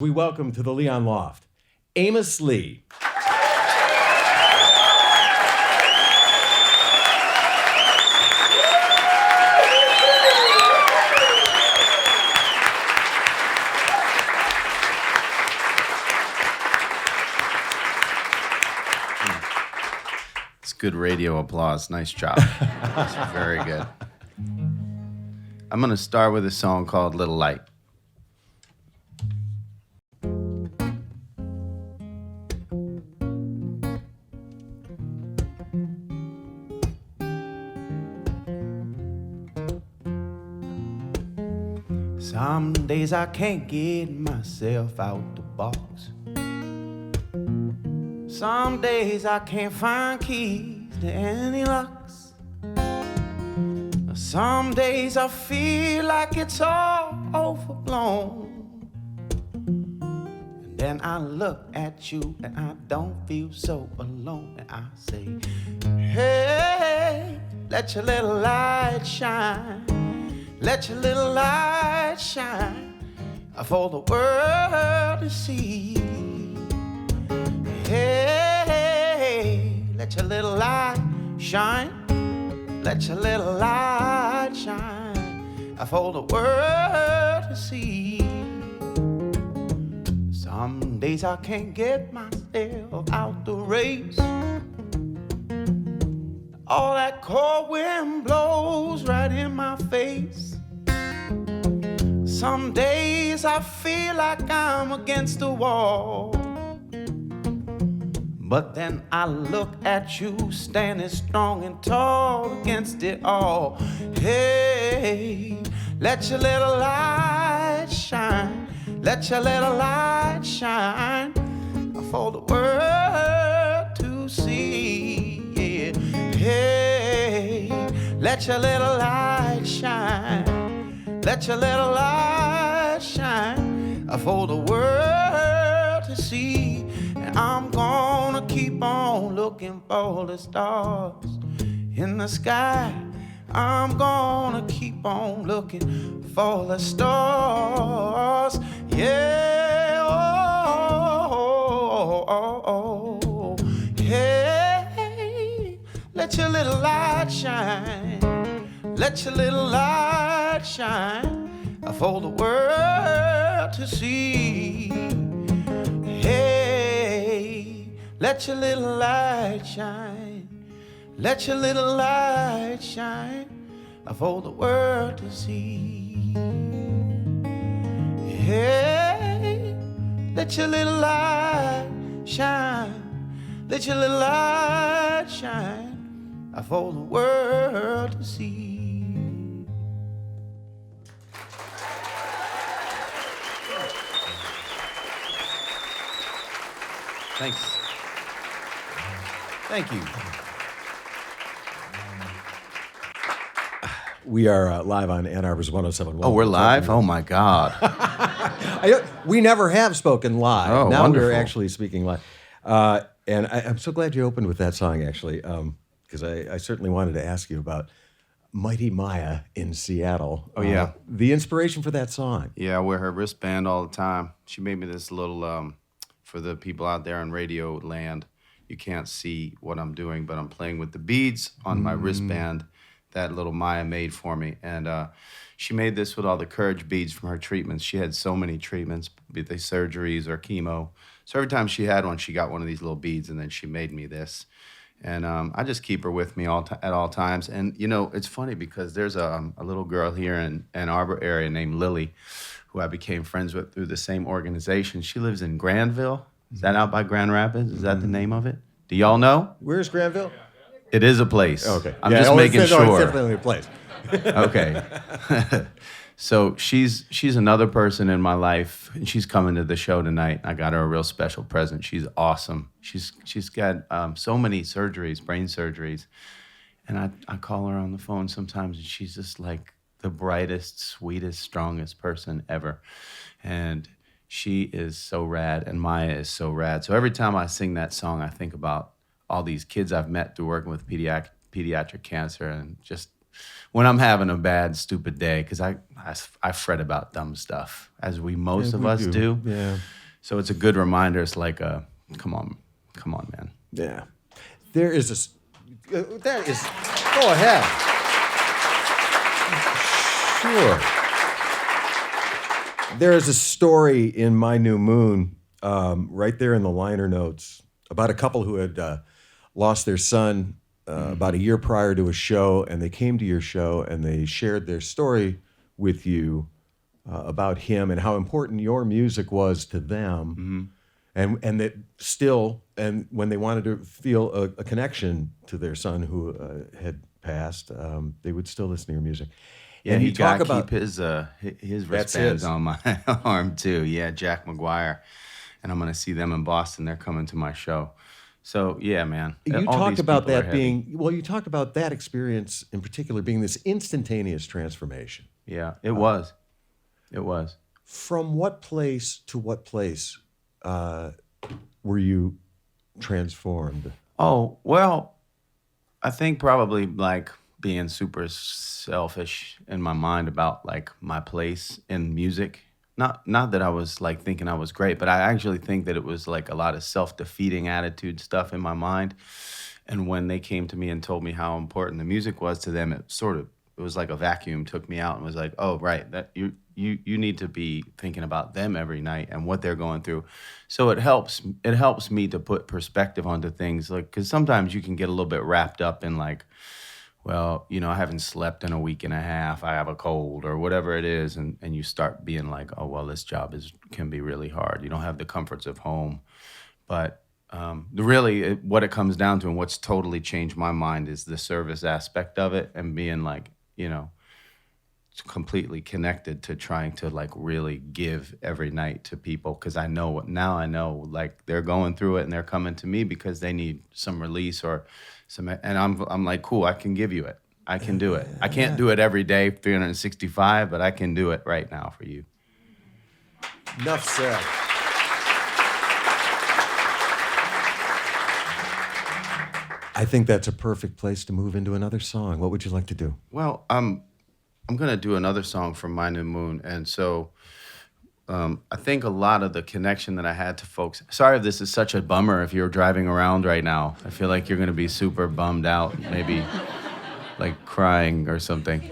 We welcome to the Leon Loft, Amos Lee. It's good radio applause. Nice job. That's very good. I'm going to start with a song called Little Light. Some days I can't get myself out the box. Some days I can't find keys to any locks. Some days I feel like it's all overblown. And then I look at you and I don't feel so alone. And I say, hey, let your little light shine. Let your little light shine for the world to see. Hey, let your little light shine. Let your little light shine for the world to see. Some days I can't get myself out the race. All that cold wind blows right in my face. Some days I feel like I'm against the wall. But then I look at you standing strong and tall against it all. Hey, let your little light shine. Let your little light shine for the world to see. Yeah. Hey, let your little light shine. Let your little light shine for the world to see. And I'm gonna keep on looking for the stars in the sky. I'm gonna keep on looking for the stars. Yeah, oh. Hey, let your little light shine. Let your little light shine for the world to see. Hey, let your little light shine. Let your little light shine for the world to see. Hey, let your little light shine. Let your little light shine for the world to see. Thanks. Thank you. We are live on Ann Arbor's 107.1. Oh, we're live? Oh, my God. We never have spoken live. Oh, now wonderful. we're actually speaking live. And I'm so glad you opened with that song, actually, because I certainly wanted to ask you about Mighty Maya in Seattle. Oh, yeah. The inspiration for that song. Yeah, I wear her wristband all the time. She made me this little, for the people out there in radio land, you can't see what I'm doing, but I'm playing with the beads on my wristband that little Maya made for me. And she made this with all the courage beads from her treatments. She had so many treatments, be they surgeries or chemo. So every time she had one, she got one of these little beads, and then she made me this. And I just keep her with me at all times. And, you know, it's funny because there's a little girl here in Ann Arbor area named Lily, who I became friends with through the same organization. She lives in Granville. Is that out by Grand Rapids? Is that the name of it? Do y'all know? Where's Granville? It is a place. Okay. I'm just making sure. No, it's definitely a place. Okay. So she's another person in my life, and she's coming to the show tonight. I got her a real special present. She's awesome. She's got so many surgeries, brain surgeries, and I call her on the phone sometimes, and she's just like the brightest, sweetest, strongest person ever. And she is so rad, and Maya is so rad. So every time I sing that song, I think about all these kids I've met through working with pediatric cancer, and just when I'm having a bad, stupid day, because I fret about dumb stuff, as most of us do. Yeah. So it's a good reminder. It's like, come on, man. Yeah. There is that is, go ahead. Sure. There is a story in My New Moon, right there in the liner notes, about a couple who had lost their son about a year prior to a show, and they came to your show and they shared their story with you about him and how important your music was to them, and that still, and when they wanted to feel a connection to their son who had passed, they would still listen to your music. Yeah, and he you talk got to about keep his wristbands on my arm too. Yeah, Jack McGuire, and I'm gonna see them in Boston. They're coming to my show. So yeah, man. You All talked these about people are that heavy. being, well, you talked about that experience in particular being this instantaneous transformation. Yeah, it was. It was. From what place to what place were you transformed? Oh, well, I think probably like being super selfish in my mind about like my place in music. Not that I was like thinking I was great, but I actually think that it was like a lot of self-defeating attitude stuff in my mind. And when they came to me and told me how important the music was to them, it was like a vacuum took me out and was like, oh, right, that you need to be thinking about them every night and what they're going through. So it helps me to put perspective onto things, like, because sometimes you can get a little bit wrapped up in like, well, I haven't slept in a week and a half, I have a cold or whatever it is, and you start being like, oh, well, this job can be really hard. You don't have the comforts of home. But what it comes down to and what's totally changed my mind is the service aspect of it, and being like, completely connected to trying to like really give every night to people, because I know like they're going through it and they're coming to me because they need some release or some, and I'm like, cool, I can give you it. I can do it. I can't do it every day, 365, but I can do it right now for you. Enough said. I think that's a perfect place to move into another song. What would you like to do? Well, I'm going to do another song from My New Moon. And so I think a lot of the connection that I had to folks, sorry if this is such a bummer if you're driving around right now. I feel like you're going to be super bummed out, maybe like crying or something.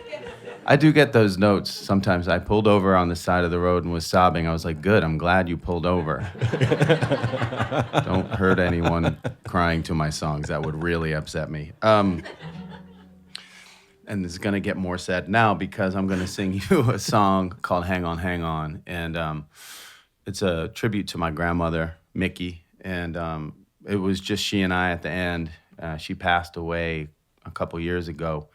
I do get those notes sometimes. I pulled over on the side of the road and was sobbing. I was like, good, I'm glad you pulled over. Don't hurt anyone crying to my songs. That would really upset me. And it's going to get more sad now because I'm going to sing you a song called Hang On, Hang On. And it's a tribute to my grandmother, Mickey. And it was just she and I at the end. She passed away a couple years ago.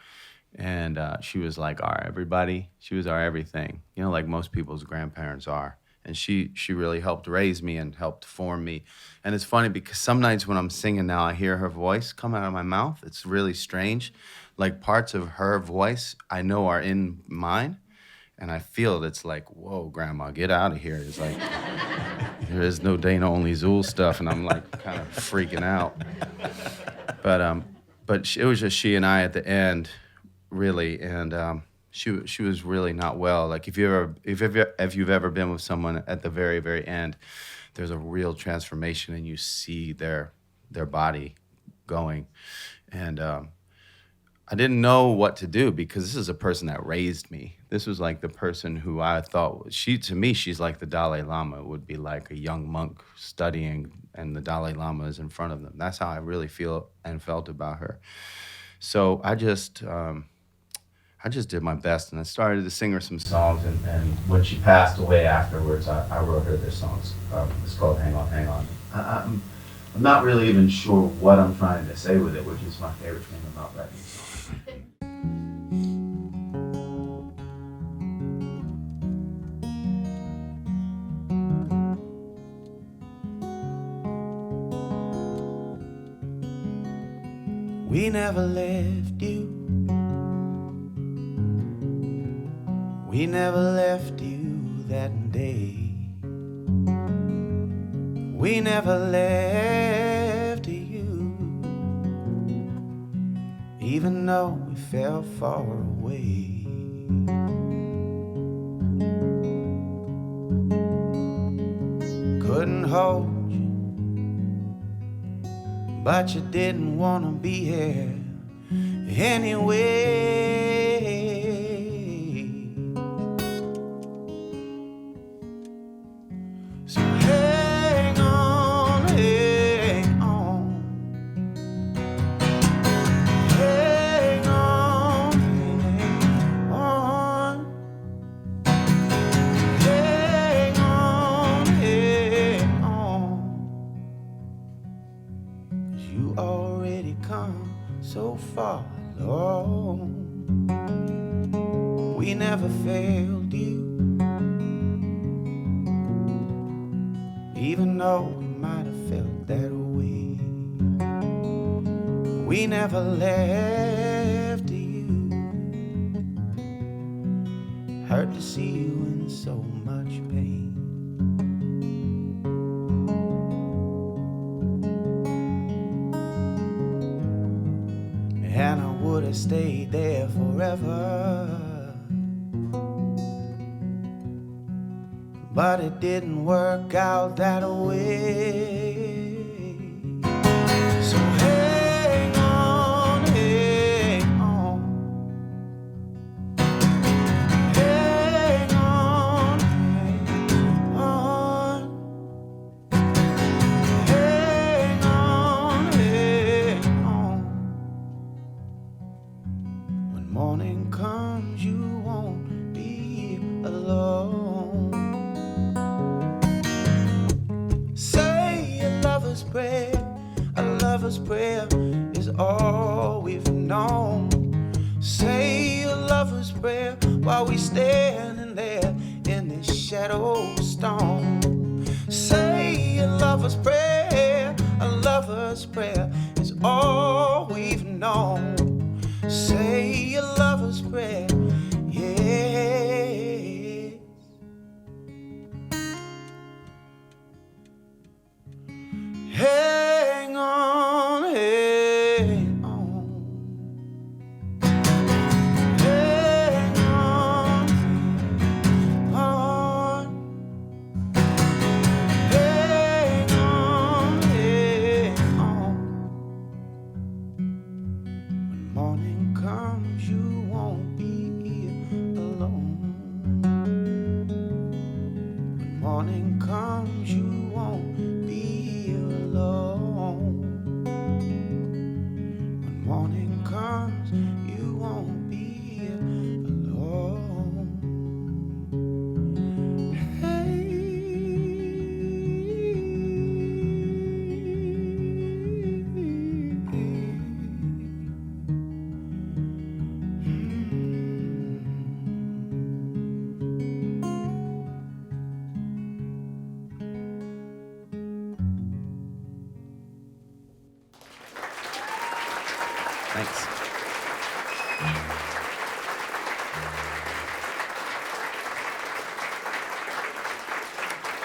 And she was like our everybody. She was our everything, like most people's grandparents are. And she really helped raise me and helped form me. And it's funny because some nights when I'm singing now, I hear her voice come out of my mouth. It's really strange. Like parts of her voice I know are in mine. And I feel it's like, whoa, Grandma, get out of here. It's like, there is no Dana Only Zool stuff. And I'm like kind of freaking out. But it was just she and I at the end, really. And she was really not well. Like if you've ever been with someone at the very, very end, there's a real transformation and you see their body going. And I didn't know what to do because this is a person that raised me. This was like the person who I thought, to me, she's like the Dalai Lama. It would be like a young monk studying and the Dalai Lama is in front of them. That's how I really feel and felt about her. So I just did my best, and I started to sing her some songs, and when she passed away afterwards, I wrote her this song. It's called Hang On, Hang On. I'm not really even sure what I'm trying to say with it, which is my favorite thing about writing songs. We never left you. We never left you that day. We never left you, even though we fell far away. Couldn't hold you, but you didn't want to be here anyway. So hang on, hang on, hang on, hang on, hang on, hang on, 'cause you already come so far along. We never failed you, even though we might have felt that way. We never left you. Hurt to see you in so much pain. And I would have stayed there forever, but it didn't work out that way. So hang on, hang on, hang on, hang on, hang on, hang on. When morning comes, you won't be alone. A lover's prayer is all we've known. Say a lover's prayer while we standing there in this shadow stone. Say a lover's prayer is all we've known. Say a lover's prayer, yes. Hang on, hang on, hang on, hang on, hang on, hang on. When morning comes, you won't be alone. When morning comes, you won't be alone. When morning comes, you won't be alone. Hey. Thanks.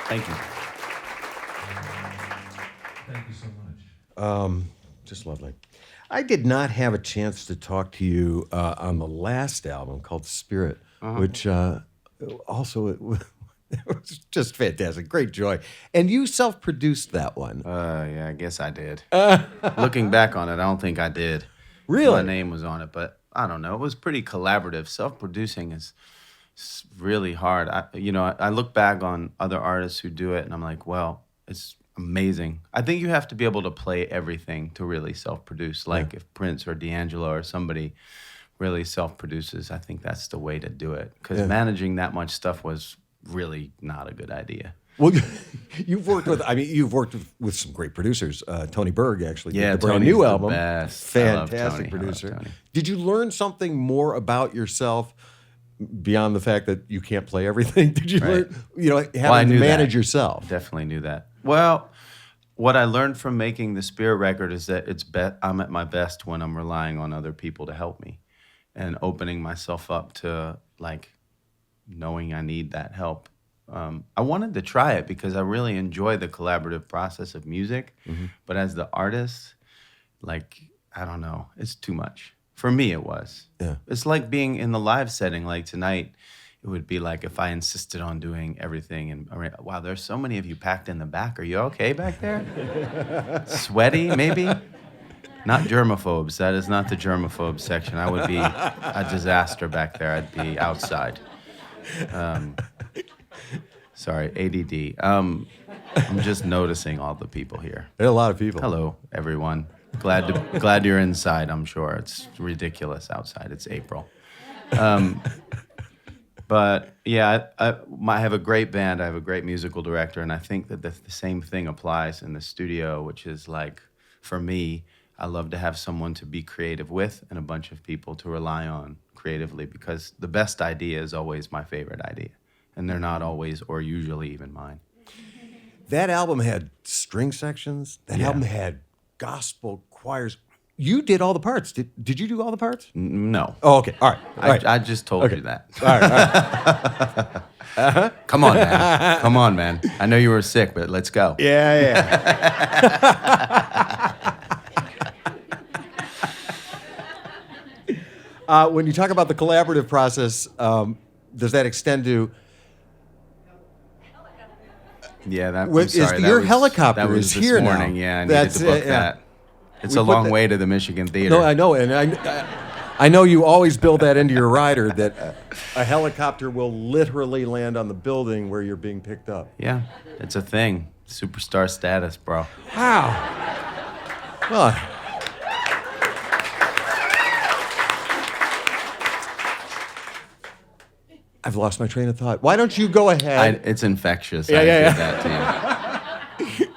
Thank you. Thank you so much. Just lovely. I did not have a chance to talk to you on the last album called Spirit, which also it was just fantastic. Great joy. And you self-produced that one. Yeah, I guess I did. Looking back on it, I don't think I did. Really? My name was on it, but I don't know. It was pretty collaborative. Self-producing is really hard. I look back on other artists who do it, and I'm like, well, it's amazing. I think you have to be able to play everything to really self-produce. Like if Prince or D'Angelo or somebody really self-produces, I think that's the way to do it. Because managing that much stuff was really not a good idea. Well, you've worked with some great producers. Tony Berg actually did the brand Tony's new the album. best. Fantastic producer. Did you learn something more about yourself beyond the fact that you can't play everything? Did you learn, having to manage yourself? Definitely knew that. Well, what I learned from making the Spirit record is that I'm at my best when I'm relying on other people to help me and opening myself up to knowing I need that help. I wanted to try it because I really enjoy the collaborative process of music, but as the artist, I don't know, it's too much. For me, it was. Yeah. It's like being in the live setting. Like tonight, it would be like if I insisted on doing everything. And wow, there's so many of you packed in the back. Are you okay back there? Sweaty, maybe? Not germaphobes. That is not the germaphobe section. I would be a disaster back there. I'd be outside. Sorry, ADD. I'm just noticing all the people here. There are a lot of people. Hello, everyone. Glad you're inside, I'm sure. It's ridiculous outside. It's April. But yeah, I have a great band. I have a great musical director, and I think that the same thing applies in the studio, which is like, for me, I love to have someone to be creative with and a bunch of people to rely on creatively, because the best idea is always my favorite idea, and they're not always or usually even mine. That album had string sections. That Yeah. album had gospel choirs. You did all the parts. Did you do all the parts? No. Oh, okay. All right. All right. I just told you that. All right. Come on, man. Come on, man. I know you were sick, but let's go. Yeah. When you talk about the collaborative process, does that extend to? Yeah, that. With- I'm sorry, is- that your was- helicopter that was is this here now. morning. Yeah, I needed That's to book it, yeah. that. It's We a put long that- way to the Michigan Theater. No, I know, and I know you always build that into your rider that a helicopter will literally land on the building where you're being picked up. Yeah, it's a thing. Superstar status, bro. Wow. Well, I've lost my train of thought. Why don't you go ahead? It's infectious. Yeah, I yeah, did yeah. that to you.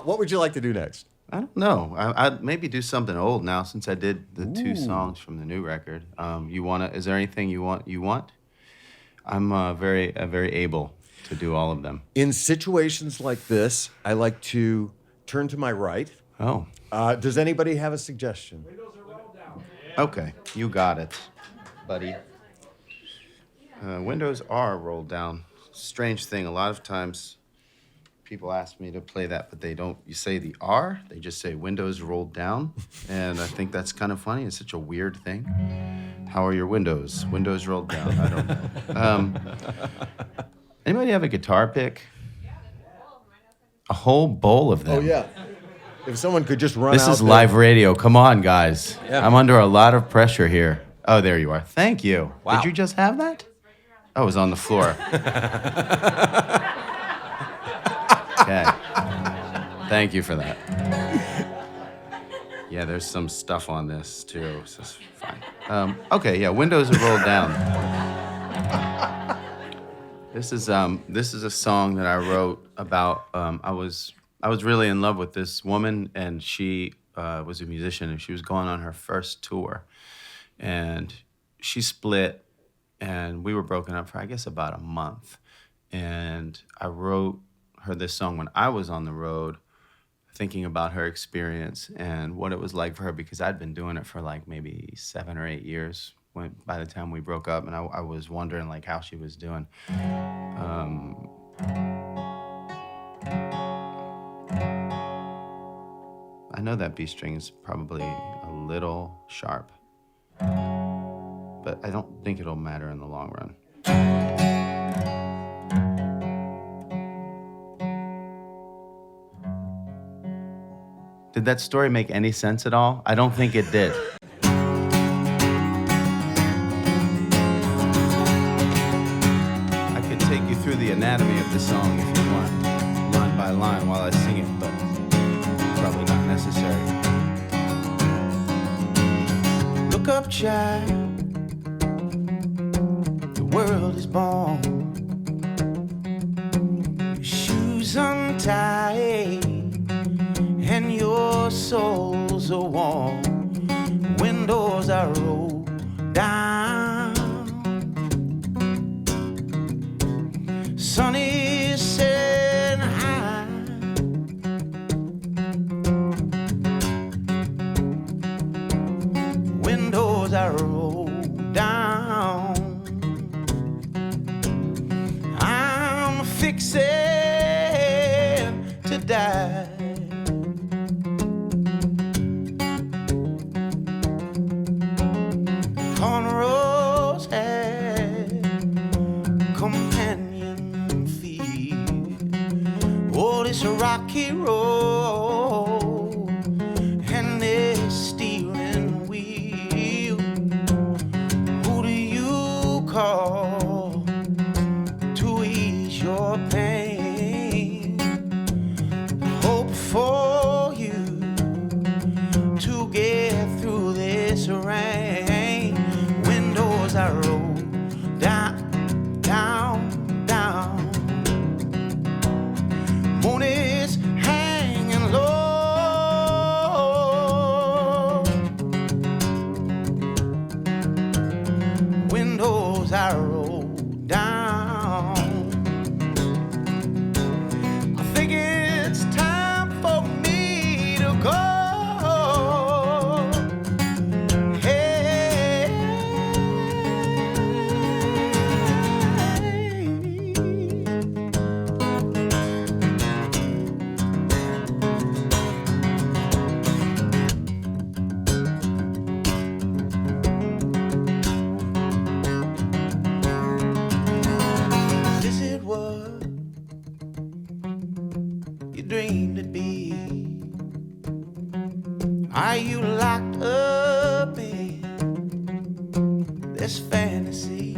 What would you like to do next? I don't know. I'd maybe do something old now since I did the two songs from the new record. You wanna? Is there anything you want? I'm very able to do all of them. In situations like this, I like to turn to my right. Oh, Does anybody have a suggestion? okay. You got it, buddy. Windows are rolled down. Strange thing. A lot of times, people ask me to play that, but they don't. You say the R. They just say windows rolled down, and I think that's kind of funny. It's such a weird thing. How are your windows? Windows rolled down. I don't know. Anybody have a guitar pick? A whole bowl of them. Oh yeah. If someone could just run This out is there. live radio. Come on, guys. Yeah. I'm under a lot of pressure here. Oh, there you are. Thank you. Wow. Did you just have that? Oh, it was on the floor. Okay. Thank you for that. Yeah, there's some stuff on this too, so it's fine. Okay, yeah, windows are rolled down. This is a song that I wrote about. I was really in love with this woman, and she was a musician, and she was going on her first tour, and she split, and we were broken up for I guess about a month, and I wrote her this song when I was on the road, thinking about her experience and what it was like for her, because I'd been doing it for like maybe 7 or 8 years by the time we broke up, and I was wondering like how she was doing. I know that B string is probably a little sharp, but I don't think it'll matter in the long run. Did that story make any sense at all? I don't think it did. I could take you through the anatomy of the song if you want, line by line while I sing it, but probably not necessary. Look up, child. The world is born. Your shoes untied and your soles are warm. Windows are rolled down. Sun is setting high. Windows are rolled down. I'm fixing to die. rocky road and this steering wheel. Who do you call to ease your pain? Hope for you to get through this rain. Windows are rolled down, down, down. Moon is hanging low. Windows are rolled down. I think it's time for me to go. Is it what you dreamed it'd be? Are you locked up in this fantasy?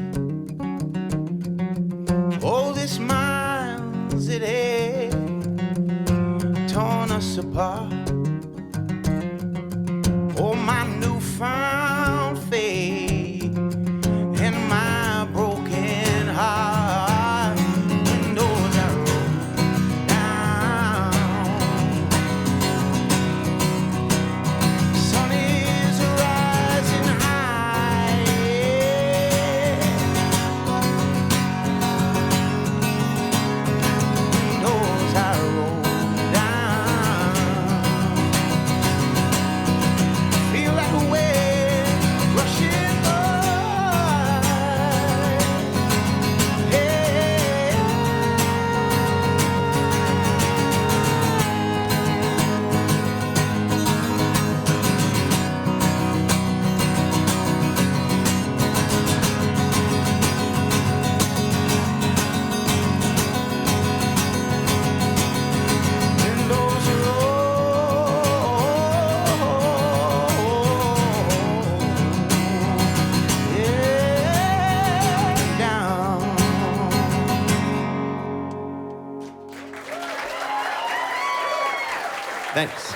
Oh, this miles it had torn us apart. Oh, my newfound faith and my broken heart. Windows are rolled down. Sun is rising high. Windows are rolled down. Feel like a wave rushing by. Windows are rolled down. Thanks.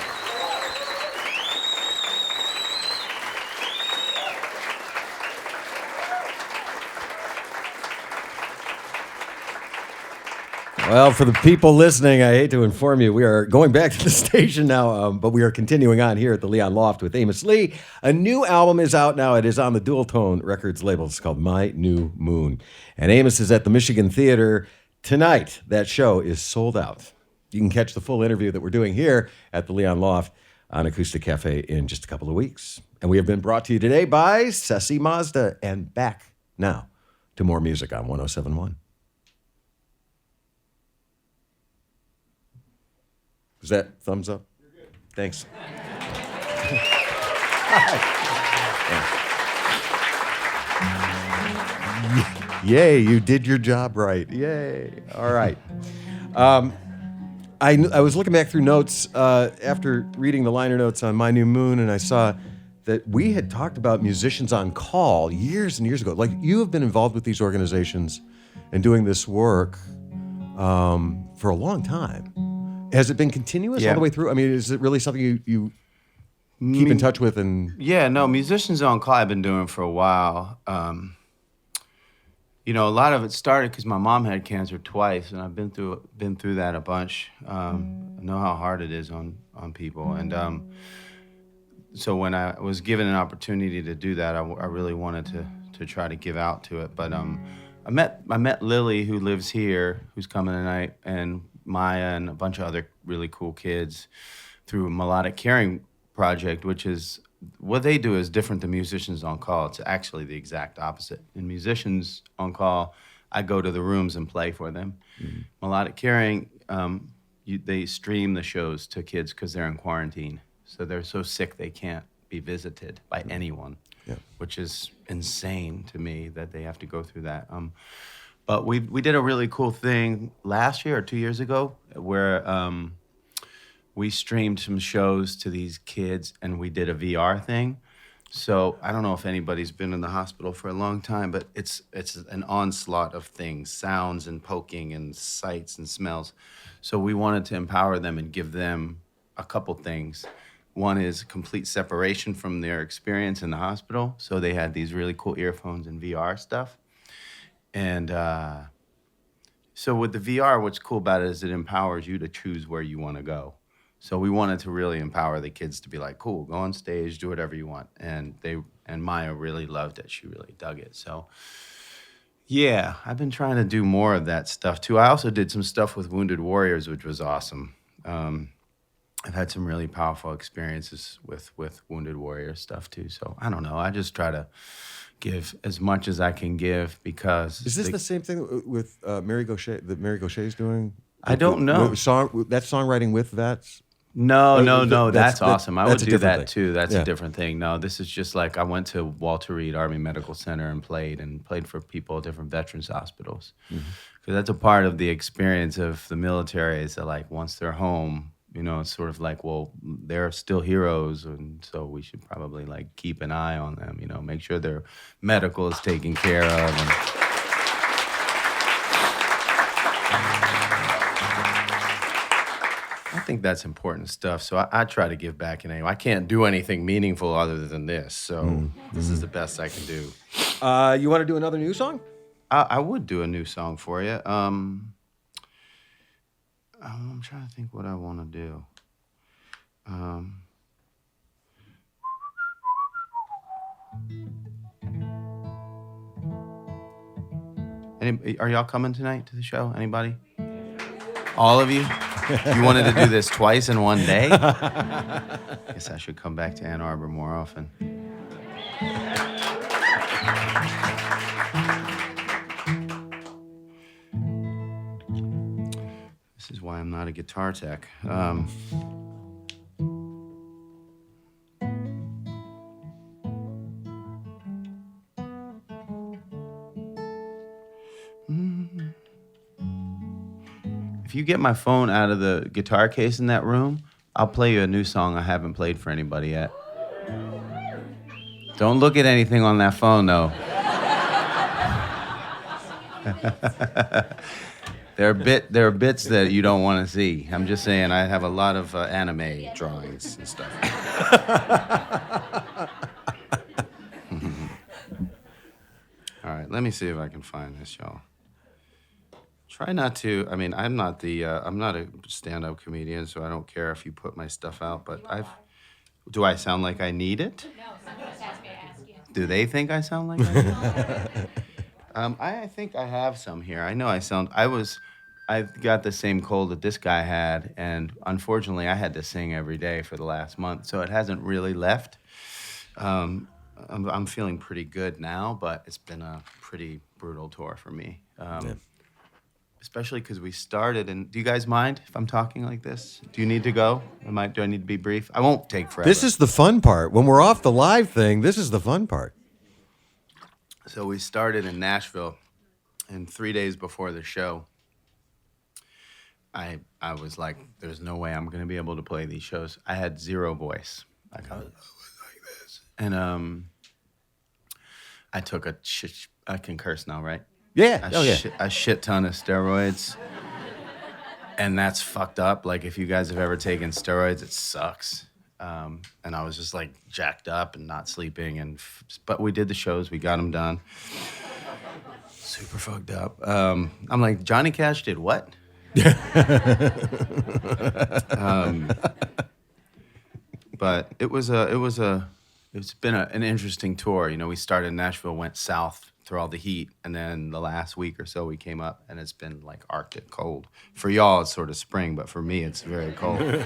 Well, for the people listening, I hate to inform you, we are going back to the station now, but we are continuing on here at the Leon Loft with Amos Lee. A new album is out now. It is on the Dual Tone Records label. It's called My New Moon. And Amos is at the Michigan Theater tonight. That show is sold out. You can catch the full interview that we're doing here at the Leon Loft on Acoustic Café in just a couple of weeks. And we have been brought to you today by Ceci Mazda. And back now to more music on 107.1. Was that thumbs up? You're good. Thanks. Yay, you did your job right. Yay. All right. I was looking back through notes after reading the liner notes on My New Moon, and I saw that we had talked about musicians on call years and years ago. Like, you have been involved with these organizations and doing this work for a long time. Has it been continuous all the way through? I mean, is it really something you keep in touch with? And Yeah, no, Musicians on Call I've been doing for a while. You know, a lot of it started because my mom had cancer twice, and I've been through that a bunch. I know how hard it is on people, and so when I was given an opportunity to do that, I really wanted to try to give out to it. But I met Lily, who lives here, who's coming tonight, and Maya and a bunch of other really cool kids through Melodic Caring Project, which is what they do is different than Musicians on Call. It's actually the exact opposite. In Musicians on Call, I go to the rooms and play for them. Mm-hmm. Melodic Caring, they stream the shows to kids because they're in quarantine. So they're so sick they can't be visited by anyone, which is insane to me that they have to go through that. But we did a really cool thing last year or 2 years ago where we streamed some shows to these kids, and we did a VR thing. So I don't know if anybody's been in the hospital for a long time, but it's an onslaught of things, sounds and poking and sights and smells. So we wanted to empower them and give them a couple things. One is complete separation from their experience in the hospital. So they had these really cool earphones and VR stuff. And so with the VR, what's cool about it is it empowers you to choose where you want to go. So we wanted to really empower the kids to be like, cool, go on stage, do whatever you want. And Maya really loved it. She really dug it. So yeah, I've been trying to do more of that stuff too. I also did some stuff with Wounded Warriors, which was awesome. I've had some really powerful experiences with Wounded Warrior stuff too. So I don't know. I just try to give as much as I can give because... Is this the same thing with Mary Gauthier, that Mary Gauthier is doing? I don't know. That songwriting with vets? No. That's awesome. I would do that thing. too. That's a different thing. No, this is just like I went to Walter Reed Army Medical Center and played for people at different veterans hospitals. Because that's a part of the experience of the military is that like once they're home, you know, it's sort of like, well, they're still heroes, and so we should probably like keep an eye on them, you know, make sure their medical is taken care of. And I think that's important stuff. So I try to give back in any way. I can't do anything meaningful other than this. So this is the best I can do. You want to do another new song? I would do a new song for you. I'm trying to think what I want to do. Are y'all coming tonight to the show? Anybody? All of you? You wanted to do this twice in one day? Guess I should come back to Ann Arbor more often. This is why I'm not a guitar tech. If you get my phone out of the guitar case in that room, I'll play you a new song I haven't played for anybody yet. Don't look at anything on that phone, though. There are bits that you don't want to see. I'm just saying I have a lot of anime drawings and stuff. All right, let me see if I can find this, y'all. Try not to. I mean, I'm not a stand-up comedian, so I don't care if you put my stuff out. But do I sound like I need it? No, someone just asked me to ask you. Do they think I sound like I need it? I think I have some here. I know I've got the same cold that this guy had, and unfortunately, I had to sing every day for the last month, so it hasn't really left. I'm feeling pretty good now, but it's been a pretty brutal tour for me. Especially because we started, and do you guys mind if I'm talking like this? Do you need to go? Do I need to be brief? I won't take forever. This is the fun part. When we're off the live thing, this is the fun part. So we started in Nashville, and 3 days before the show, I was like, there's no way I'm going to be able to play these shows. I had zero voice. I was like this. And I took I can curse now, right? Yeah. A shit ton of steroids. And that's fucked up. Like, if you guys have ever taken steroids, it sucks. And I was just, like, jacked up and not sleeping. But we did the shows. We got them done. Super fucked up. I'm like, Johnny Cash did what? But it's been an interesting tour. You know, we started in Nashville, went south through all the heat, and then the last week or so we came up, and it's been like Arctic cold. For y'all, it's sort of spring, but for me, it's very cold. I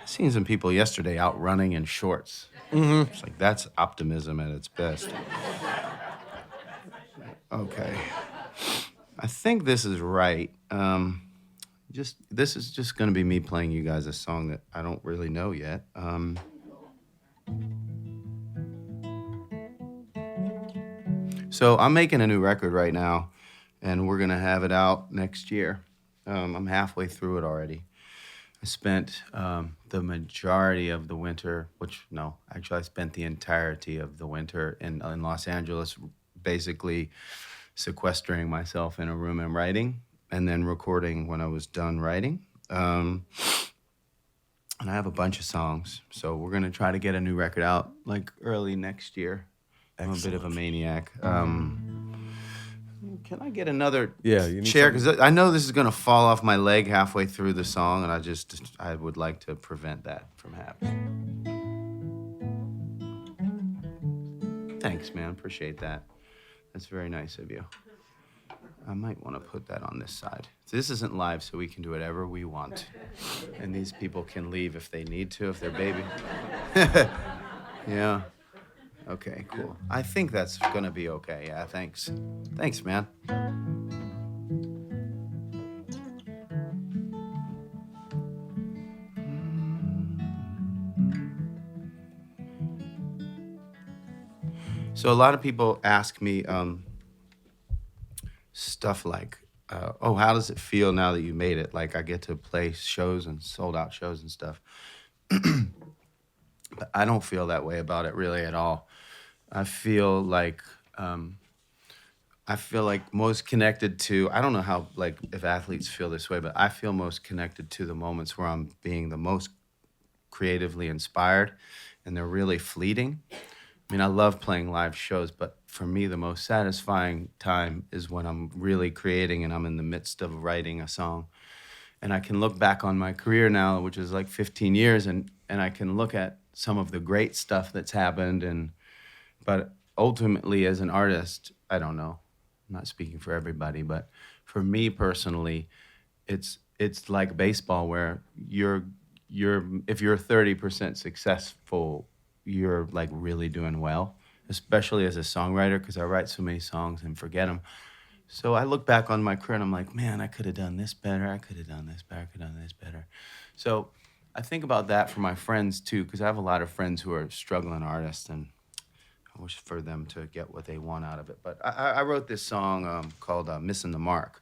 seen some people yesterday out running in shorts. Mm-hmm. It's like, that's optimism at its best. Okay. I think this is right. This is just going to be me playing you guys a song that I don't really know yet. So I'm making a new record right now, and we're going to have it out next year. I'm halfway through it already. I spent the majority of the winter, I spent the entirety of the winter in Los Angeles, basically sequestering myself in a room and writing, and then recording when I was done writing. And I have a bunch of songs, so we're gonna try to get a new record out like early next year. I'm a bit of a maniac. Can I get another chair? Because I know this is going to fall off my leg halfway through the song, and I would like to prevent that from happening. Thanks, man. Appreciate that. That's very nice of you. I might want to put that on this side. This isn't live, so we can do whatever we want. And these people can leave if they need to, if they're baby. Yeah. Okay, cool. I think that's gonna be okay. Yeah, thanks. Thanks, man. So a lot of people ask me stuff like, how does it feel now that you made it? Like I get to play shows and sold out shows and stuff. But I don't feel that way about it really at all. I feel like most connected to, I don't know how, like, if athletes feel this way, but I feel most connected to the moments where I'm being the most creatively inspired, and they're really fleeting. I mean, I love playing live shows, but for me, the most satisfying time is when I'm really creating and I'm in the midst of writing a song. And I can look back on my career now, which is like 15 years, and I can look at some of the great stuff that's happened, but ultimately as an artist, I don't know, I'm not speaking for everybody, but for me personally, it's like baseball where if you're 30% successful, you're like really doing well, especially as a songwriter, because I write so many songs and forget them. So I look back on my career and I'm like, man, I could have done this better, I could have done this better, I could have done this better. So I think about that for my friends too, because I have a lot of friends who are struggling artists, and I wish for them to get what they want out of it. But I wrote this song called Missing the Mark.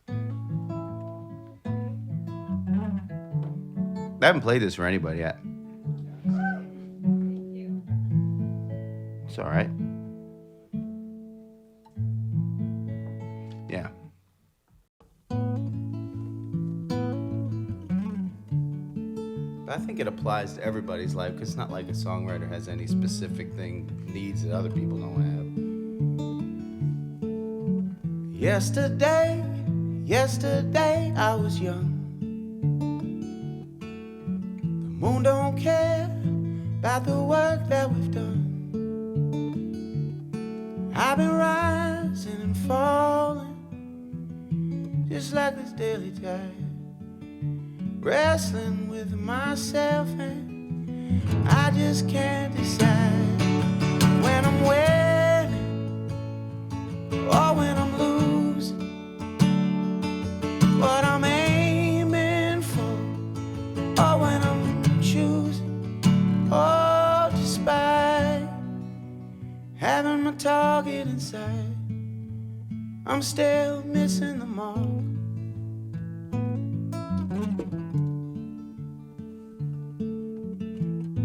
I haven't played this for anybody yet. It's all right. Yeah. I think it applies to everybody's life, because it's not like a songwriter has any specific needs that other people don't have. Yesterday I was young. The moon don't care about the work that we've done. I've been rising and falling, just like this daily tide. Wrestling with myself, and I just can't decide when I'm winning or when I'm losing. What I'm aiming for or when I'm choosing. Oh, despite having my target in sight, I'm still missing the mark.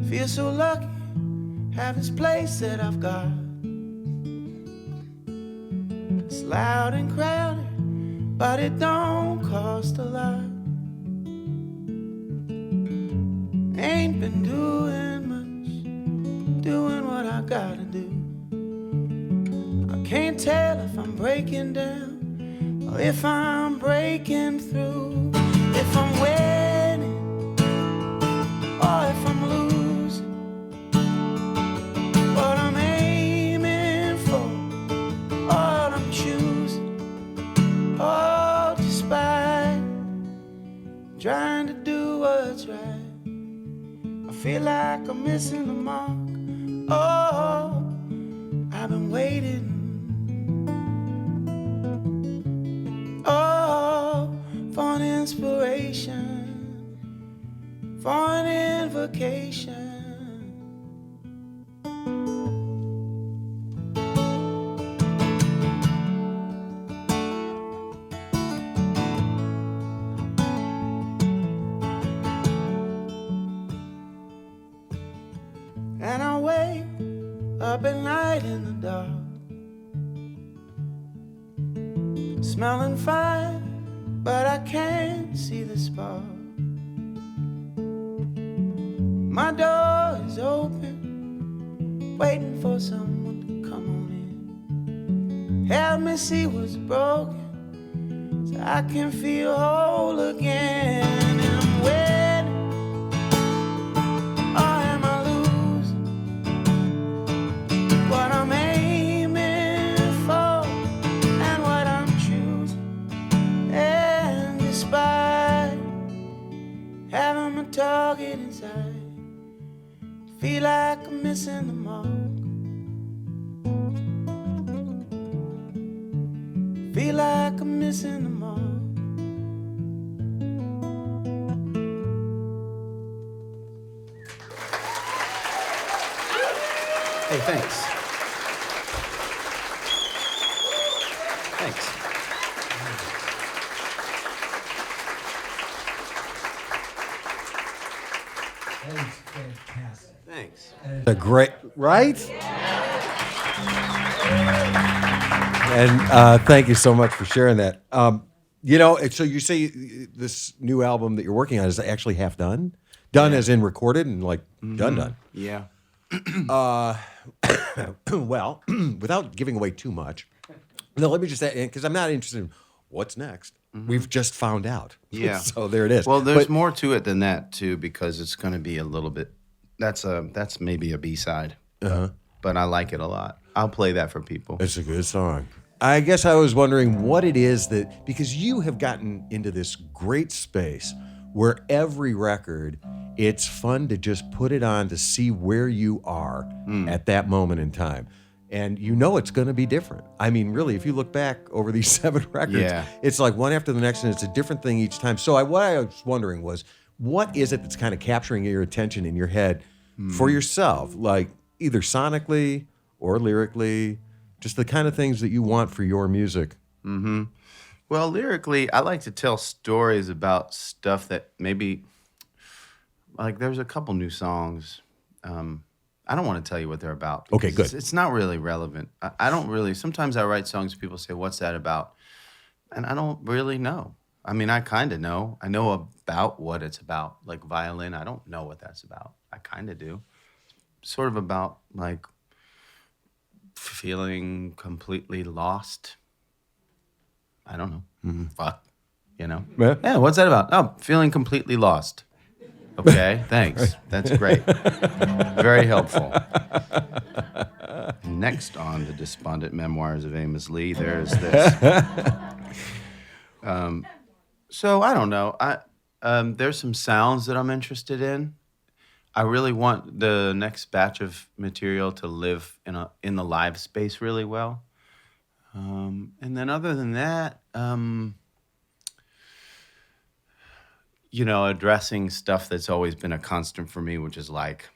Feel so lucky, have this place that I've got. It's loud and crowded, but it don't cost a lot. Ain't been doing much, doing what I gotta do. I can't tell if I'm breaking down or if I'm breaking through. If I'm winning or if I'm losing. What I'm aiming for, all I'm choosing. Oh, despite trying to do what's right, I feel like I'm missing the mark. Oh, I've been waiting. Oh, for an inspiration, for an invocation. awake up at night in the dark, smelling fine, but I can't see the spark. My door is open, waiting for someone to come on in. Help me see what's broken, so I can feel whole again. And I'm winning, or am I losing? What I'm aiming for and what I'm choosing. And despite having my target inside, feel like I'm missing the mark. Feel like I'm missing the mark. Hey, thanks. Thanks. That was fantastic. Thanks. A great, right? And thank you so much for sharing that. You know, so you say this new album that you're working on is actually half done? Done as in recorded and like done. Yeah. Well, without giving away too much, no, let me just say, because I'm not interested in what's next. We've just found out. Yeah. So there it is. Well, there's But- more to it than that too, because it's going to be a little bit. That's maybe a B-side, but I like it a lot. I'll play that for people. It's a good song. I guess I was wondering what it is that, because you have gotten into this great space where every record, it's fun to just put it on to see where you are at that moment in time. And you know it's going to be different. I mean, really, if you look back over these 7 records, Yeah. it's like one after the next, and it's a different thing each time. So what I was wondering was, what is it that's kind of capturing your attention in your head for yourself, like either sonically or lyrically, just the kind of things that you want for your music? Well, lyrically, I like to tell stories about stuff that maybe, like, there's a couple new songs. I don't want to tell you what they're about. Okay, because good. It's not really relevant. I don't really. Sometimes I write songs, people say, "What's that about?" And I don't really know. I mean, I kind of know. I know about what it's about. Like violin, I don't know what that's about. I kind of do. Sort of about, like, feeling completely lost. I don't know. Fuck. You know? Yeah. What's that about? Oh, feeling completely lost. Okay, thanks. That's great. Very helpful. Next on the Despondent Memoirs of Amos Lee, there's this. So I don't know. There's some sounds that I'm interested in. I really want the next batch of material to live in the live space really well. And then other than that, you know, addressing stuff that's always been a constant for me, which is like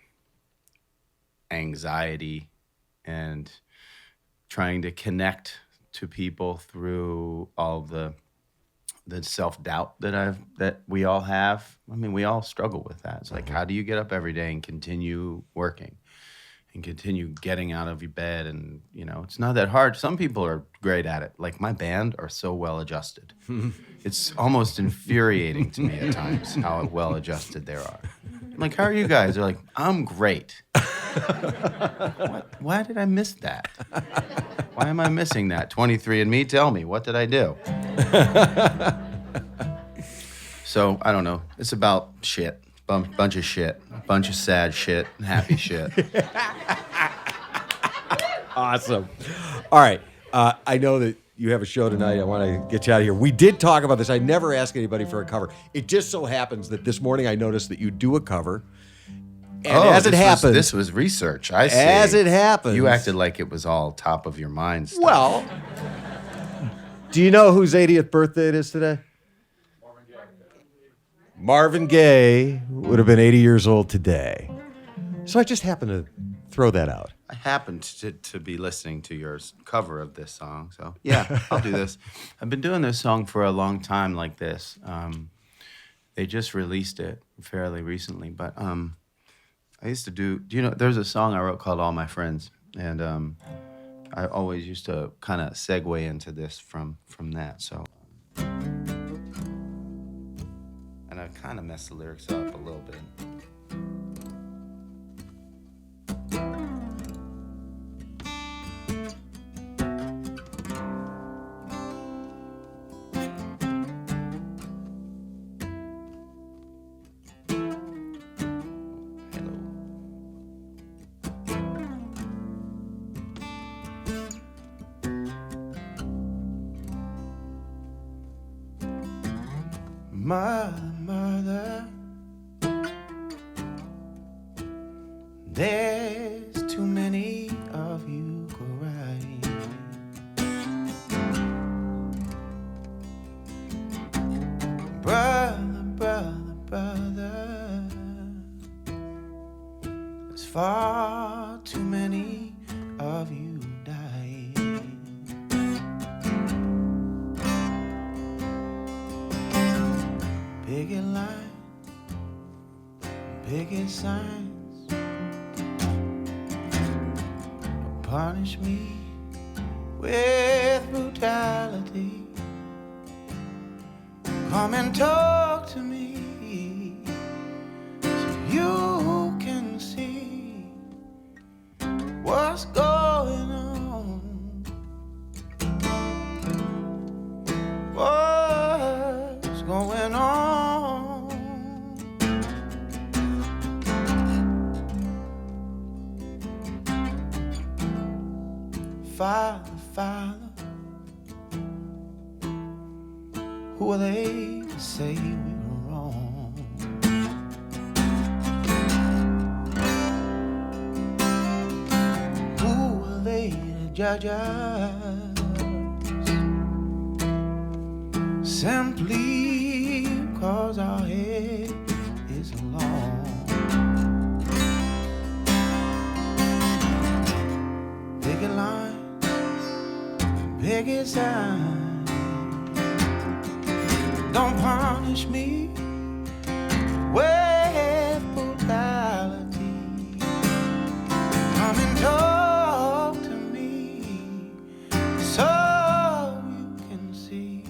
anxiety and trying to connect to people through all the self-doubt that we all have. I mean, we all struggle with that. It's like, how do you get up every day and continue working and continue getting out of your bed? And, you know, it's not that hard. Some people are great at it. Like my band are so well adjusted. It's almost infuriating to me at times how well adjusted they are. I'm like, how are you guys? They're like, I'm great. Why did I miss that? Why am I missing that? 23andMe, tell me, what did I do? So, I don't know. It's about shit. Bunch of shit. A bunch of sad shit and happy shit. Awesome. All right. I know that you have a show tonight. I want to get you out of here. We did talk about this. I never ask anybody for a cover. It just so happens that this morning I noticed that you do a cover. And as it happens... This was research, I see. As it happens... You acted like it was all top of your mind stuff. Well, do you know whose 80th birthday it is today? Marvin Gaye would have been 80 years old today. So I just happened to throw that out. I happened to be listening to your cover of this song, so yeah, I'll do this. I've been doing this song for a long time like this. They just released it fairly recently, but I used to do you know, there's a song I wrote called All My Friends, and I always used to kind of segue into this from that, so. And I kind of messed the lyrics up a little bit. Mother, there's too many of you crying. Brother, there's far too many of you dying. Picket line, picket signs, punish me with brutality. Come and talk to me so you can see what's going on. What's going on? Father, who are they to say we were wrong? Who are they to judge us simply because our head is long? Picket line, picket sign. Don't punish me with brutality. Come and talk to me so you can see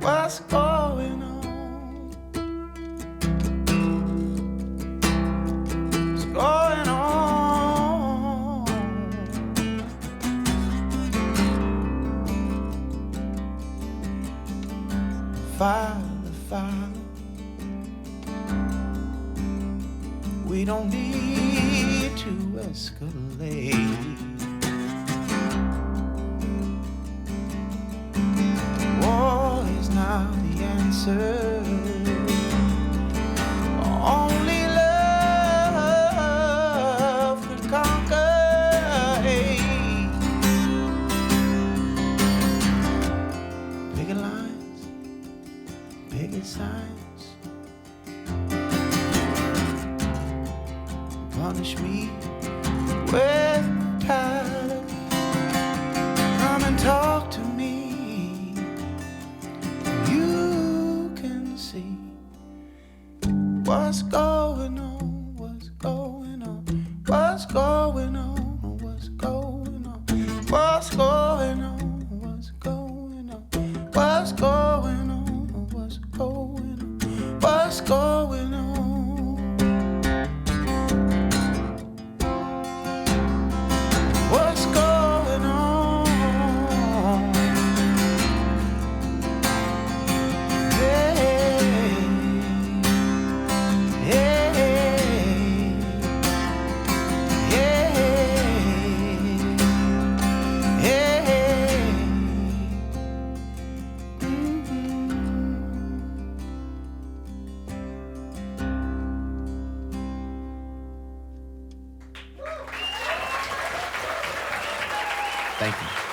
what's going on. What's going on? Father, we don't need to escalate. War is not the answer. Only love could conquer hate. Picket lines, picket signs, punish me with brutality. Come and talk to me. You can see what's going on, what's going on, what's going on, what's going on, what's going on, what's going on, what's going on, what's going on, what's going on. What's going on? Hey, hey, hey, hey. Thank you.